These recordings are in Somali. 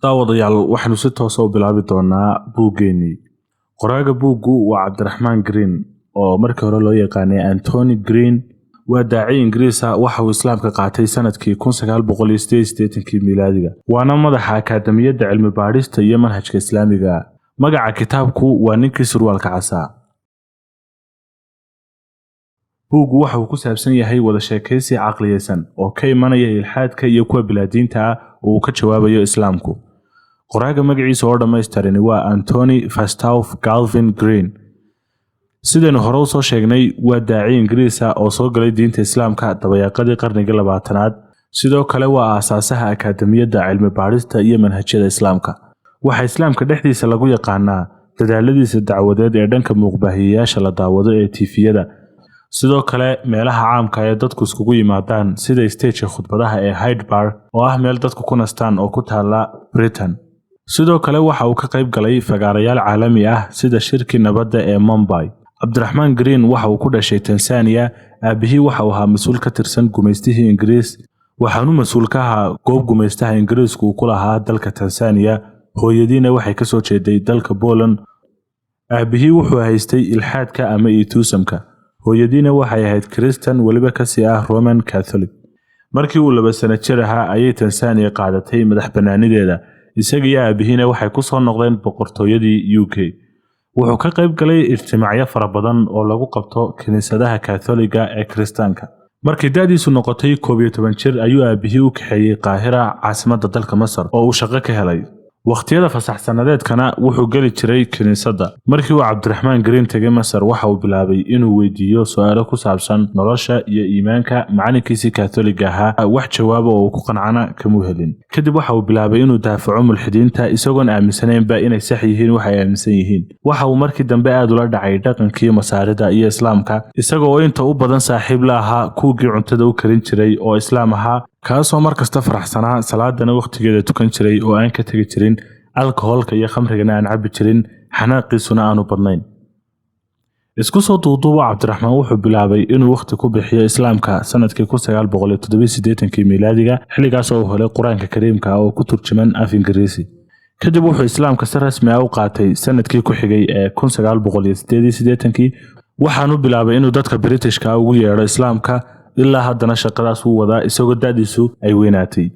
daawadayaal waxaanu si toos ah u bilaabi doonaa buuggeeni. Qoraaga buuggu waa Cabdiraxmaan Green oo markii hore loo yaqaanay Anthony Green. waa daaci Ingiriis ah waxa uu islaamka qaatay sanadkii 1988 miilaadiga. waana madaxa akaadamiyadda cilmi baadhista iyo manhajka islaamiga. magaca kitaabku waa ninkii surwaalka casaa. buuggu waxa uu ku saabsan yahay wada sheekaysi caqliyeysan oo ka imanaya ilxaadka iyo kuwa bilaadiinta ah oo uu ka jawaabayo islaamku. qoraaga magaciisa oo dhammaystiran waa Anthony Fastolf Galvin Green. sidaynu hore u soo sheegnay waa daaci Ingiriis ah oo soo galay diinta islaamka dabayaaqadii qarnigii 20aad. sidoo kale waa aasaasaha akaadamiyadda cilmi baadhista iyo manhajyada islaamka. waxa islaamka dhexdiisa lagu yaqaanaa dadaaladiisa dacwadeed ee dhanka muuqbaahiyeyaasha la daawado ee tiifiyada. sidoo kale meelaha caamka ee dadku iskugu yimaadaan sida stage khudbadaha ee Hyde Park oo ah meel dadku ku nastaan oo ku taala Britain. sidoo kale waxa uu ka qayb galay fagaarayaal caalami ah sida shirki nabadda ee Mumbai. Cabdiraxmaan Green waxa uu ku dhashay Tansaaniya. aabihii waxa uu ahaa mas'uul ka tirsan gumaystihii Ingiriis. waxaanu mas'uul ka ahaa goob gumaystaha Ingiriisku ku lahaa dalka Tansaaniya. hooyadiina waxay ka soo jeeday dalka Poland. aabihii wuxuu haystay ilxaadka ama atheismka. hooyadiina waxay ahayd Christian waliba ka sii ah Roman Catholic. markii uu 2 sano jir ahaa ayay Tansaaniya qaadatay madax bannaanideeda. isaga iyo aabihiina waxay ku soo noqdeen boqortooyadii UK. wuxuu ka qayb galay ijtimaacyo fara badan oo lagu qabto kiniisadaha Catholiga ee Kiristaanka. markii da'diisu noqotay 11 jir ayuu aabihii u kaxeeyay Qaahira, caasimadda dalka Masar, oo uu shaqo ka helay. waqtiyada fasax sanadeedkana wuxuu gali jiray kiniisadda. markii uu Cabdiraxmaan Green tagay Masar waxa uu bilaabay inuu weydiiyo su'aalo ku saabsan nolosha iyo iimaanka macalinkiisii Catholiga ahaa. wax jawaabo oo uu ku qancana kama helin. kadib waxa uu bilaabay inuu daafaco mulxidiinta isagoon aaminsanaynba inay sax yihiin waxa ay aaminsan yihiin. waxa uu markii dambe aad ula dhacay dhaqankii Masaarida iyo Islaamka, isagoo inta u badan saaxiib la ahaa kuwii cuntada u karin jiray oo Islaam ahaa, kaasoo markasta faraxsanaa salaadana waqtigeeda tukan jiray oo aan ka tagi jirin alkoholka iyo khamrigana aan cabbi jirin, xanaaqiisuna aanu badnayn. isku soo duuduuba Cabdiraxmaan wuxuu bilaabay inuu waqti ku bixiyo islaamka sanadkii 1987 miilaadiga, xilligaas oo uu helay Quraanka Kariimka oo ku turjuman af Ingiriisi. kadib wuxuu islaamka si rasmi ah u qaatay sanadkii ku xigay ee 1988. waxaanu bilaabay inuu dadka Britishka ugu yeedho islaamka. ilaa haddana shaqadaas uu wadaa isagoo da'diisu ay weynaatay.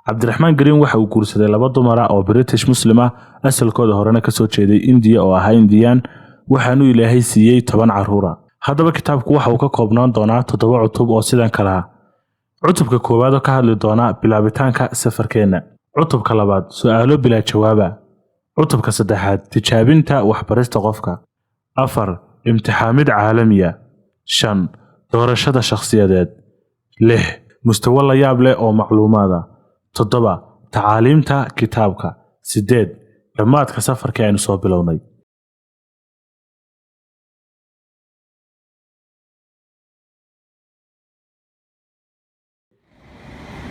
Cabdiraxmaan Green waxa uu guursaday 2 dumar ah oo British Muslim ah, asalkooda horena ka soo jeeday India oo ahaa Indian. waxaanu Ilaahay siiyay 10 carruur ah. haddaba kitaabku waxa uu ka koobnaan doonaa 7 cutub oo sidan kala ah. cutubka koowaad oo ka hadli doona bilaabitaanka safarkeena. cutubka labaad su'aalo bilaa jawaaba. cutubka saddexaad tijaabinta waxbarista qofka. 4 imtixaamid caalamiya. 5 doorashada shakhsiyadeed. 6 mustawa la yaab leh oo macluumaad ah. 7 tacaaliimta kitaabka. 8 dhammaadka safarka aynu soo bilownay.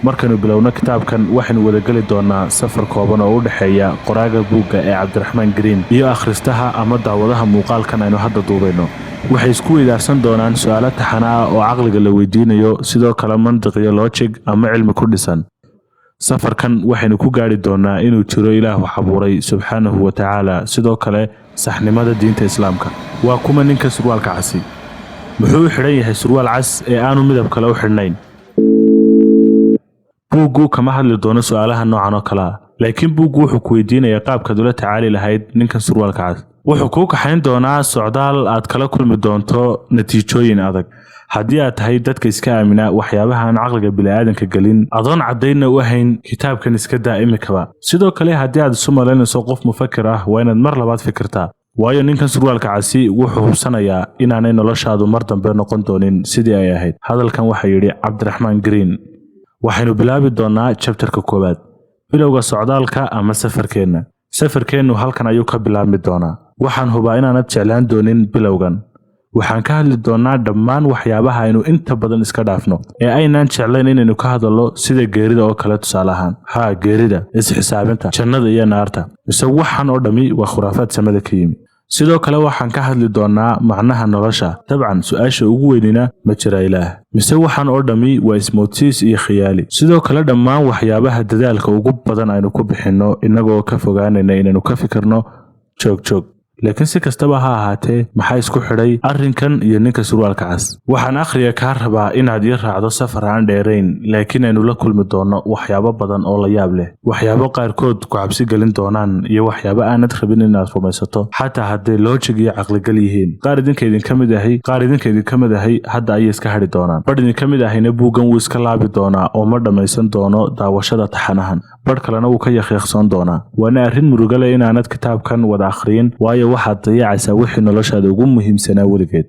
markanu bilowno kitaabkan waxaynu wada gali doonaa safar kooban oo u dhaxeeya qoraaga buugga ee Cabdiraxmaan Green iyo akhristaha ama daawadaha muuqaalkan aynu hadda duubayno. waxay isku weydaarsan doonaan su'aalo taxane ah oo caqliga la weydiinayo, sidoo kale mantiq iyo logic ama cilmi ku dhisan. safarkan waxaynu ku gaari doonaa inuu jiro Ilaah wax abuuray subxaanahu wa tacaala, sidoo kale saxnimada diinta islaamka. waa kuma ninka surwaalka casi? muxuu u xidhan yahay surwaal cas ee aanu midab kale u xidhnayn? buuggu kama hadli doono su'aalaha noocan oo kale ah, laakiin buuggu wuxuu ku weydiinayaa qaabkaad ula tacaali lahayd ninkan surwaalka cas. wuxuu kuu kaxayn doonaa socdaal aad kala kulmi doonto natiijooyin adag. haddii aad tahay dadka iska aamina waxyaabaha aan caqliga bini'aadanka gelin, adoon caddaynna u ahayn, kitaabkan iska daa imikaba. sidoo kale haddii aad isu malaynayso qof mufakir ah, waa inaad mar labaad fikirtaa, waayo ninkan surwaalka casi wuxuu hubsanayaa inaanay noloshaadu mar dambe noqon doonin sidii ay ahayd. hadalkan waxaa yidhi Cabdiraxmaan Green. waxaynu bilaabi doonaa chapterka koowaad, bilowga socdaalka ama safarkeena. safarkeenu halkan ayuu ka bilaabmi doonaa. waxaan hubaa inaanad jeclaan doonin bilowgan. waxaan ka hadli doonaa dhammaan waxyaabaha aynu inta badan iska dhaafno ee aynaan jeclayn inaynu ka hadallo, sida geerida oo kale tusaale ahaan. geerida, isxisaabinta, jannada iyo naarta. mise waxaan oo dhami waa khuraafaad samada ka yimi. sidoo kale waxaan ka hadli doonaa macnaha nolosha. dabcan su'aasha ugu weynina ma jira ilaah mise waxaan oo dhami waa ismoodsiis iyo khiyaali. sidoo kale dhammaan waxyaabaha dadaalka ugu badan aynu ku bixinno inagoo ka fogaanayna inaynu ka fikirno joog laakiin si kastaba ha ahaatee maxaa isku xidhay arrinkan iyo ninka surwaalka cas? waxaan akhriya kaa rabaa inaad ii raacdo safar aan dheerayn laakiin aynu la kulmi doono waxyaabo badan oo la yaab leh, waxyaabo qaarkood ku cabsi gelin doonaan iyo waxyaabo aanad rabin inaad rumaysato xataa hadday loojig iyo caqligal yihiin. qaar idinka idinka mid ahay hadda ayay iska hadhi doonaan, badh idinka mid ahayna buuggan wuu iska laabi doonaa oo ma dhammaysan doono daawashada taxanahan, badh kalena wuu ka yaqiiqsoon doonaa. waana arrin muruga leh inaanad kitaabkan wada akhriyin, waayo waxaad dayacaysaa wixii noloshaada ugu muhiimsanaa weligeed.